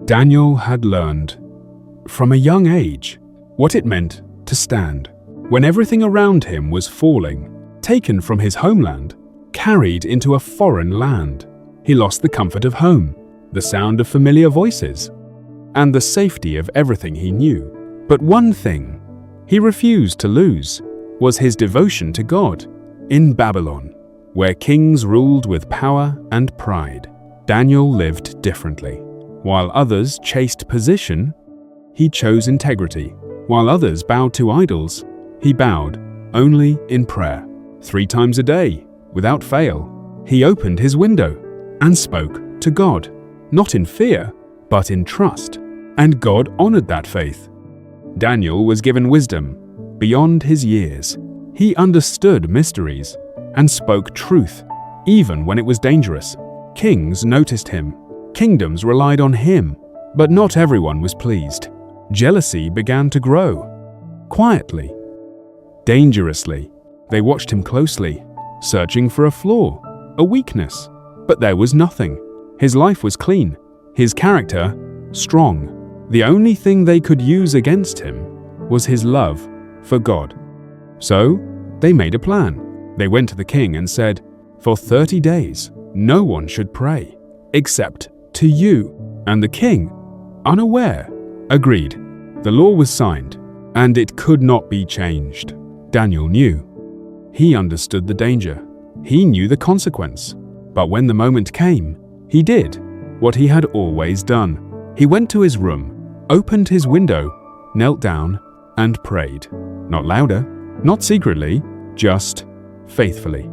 Daniel had learned, from a young age, what it meant to stand when everything around him was falling, taken from his homeland, carried into a foreign land. He lost the comfort of home, the sound of familiar voices, and the safety of everything he knew. But one thing he refused to lose was his devotion to God. In Babylon, where kings ruled with power and pride, Daniel lived differently. While others chased position, he chose integrity. While others bowed to idols, he bowed only in prayer. 3 times a day, without fail, he opened his window and spoke to God, not in fear, but in trust. And God honored that faith. Daniel was given wisdom beyond his years. He understood mysteries and spoke truth, even when it was dangerous. Kings noticed him. Kingdoms relied on him, but not everyone was pleased. Jealousy began to grow. Quietly, dangerously, they watched him closely, searching for a flaw, a weakness. But there was nothing. His life was clean, his character strong. The only thing they could use against him was his love for God. So, they made a plan. They went to the king and said, "For 30 days, no one should pray, except to you." And the king, unaware, agreed. The law was signed, and it could not be changed. Daniel knew. He understood the danger. He knew the consequence. But when the moment came, he did what he had always done. He went to his room, opened his window, knelt down, and prayed. Not louder, not secretly, just faithfully.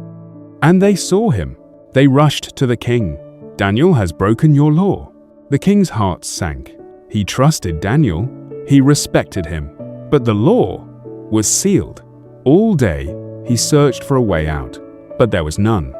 And they saw him. They rushed to the king. "Daniel has broken your law." The king's heart sank. He trusted Daniel. He respected him. But the law was sealed. All day, he searched for a way out, but there was none.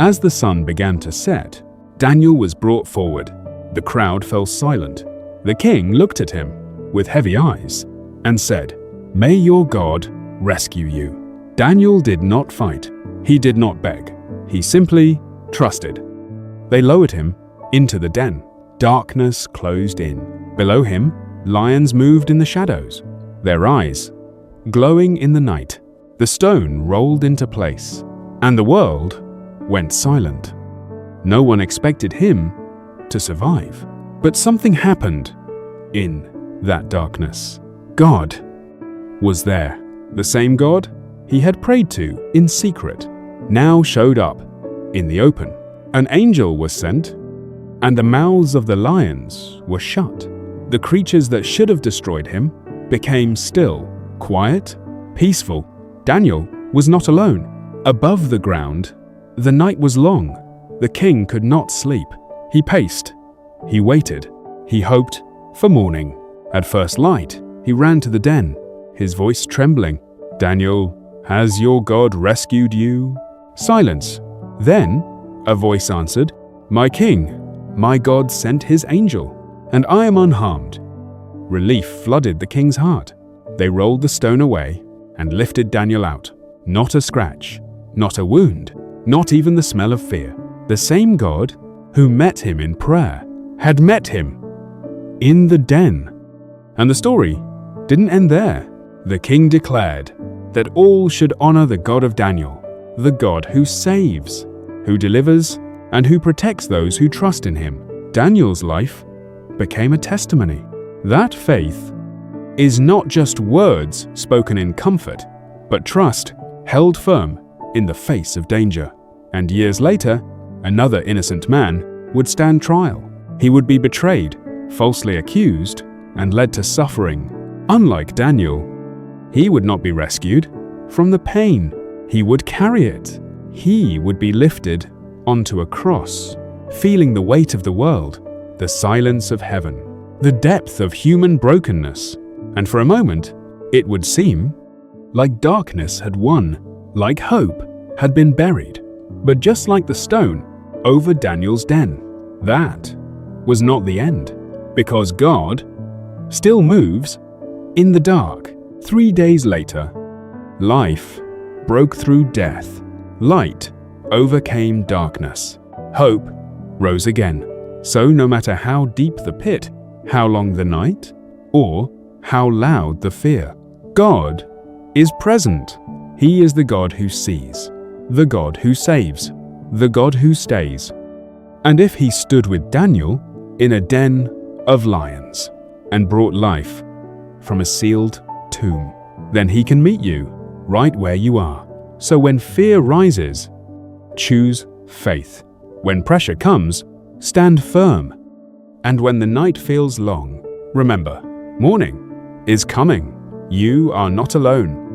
As the sun began to set, Daniel was brought forward. The crowd fell silent. The king looked at him with heavy eyes and said, "May your God rescue you." Daniel did not fight. He did not beg. He simply trusted. They lowered him into the den. Darkness closed in. Below him, lions moved in the shadows, their eyes glowing in the night. The stone rolled into place, and the world went silent. No one expected him to survive. But something happened in that darkness. God was there. The same God he had prayed to in secret now showed up in the open. An angel was sent, and the mouths of the lions were shut. The creatures that should have destroyed him became still, quiet, peaceful. Daniel was not alone. Above the ground, the night was long. The king could not sleep. He paced. He waited. He hoped for morning. At first light, he ran to the den, his voice trembling. "Daniel, has your God rescued you?" Silence. Then, a voice answered, "My king, my God sent his angel, and I am unharmed." Relief flooded the king's heart. They rolled the stone away and lifted Daniel out. Not a scratch, not a wound, not even the smell of fear. The same God who met him in prayer had met him in the den. And the story didn't end there. The king declared that all should honor the God of Daniel, the God who saves, who delivers, and who protects those who trust in him. Daniel's life became a testimony. That faith is not just words spoken in comfort, but trust held firm in the face of danger. And years later, another innocent man would stand trial. He would be betrayed, falsely accused, and led to suffering. Unlike Daniel, he would not be rescued from the pain. He would carry it. He would be lifted onto a cross, feeling the weight of the world, the silence of heaven, the depth of human brokenness. And for a moment, it would seem like darkness had won, like hope had been buried. But just like the stone over Daniel's den, that was not the end, because God still moves in the dark. 3 days later, life broke through death. Light overcame darkness. Hope rose again. So no matter how deep the pit, how long the night, or how loud the fear, God is present. He is the God who sees, the God who saves, the God who stays. And if he stood with Daniel in a den of lions and brought life from a sealed tomb, then he can meet you right where you are. So when fear rises, choose faith. When pressure comes, stand firm. And when the night feels long, remember, morning is coming. You are not alone.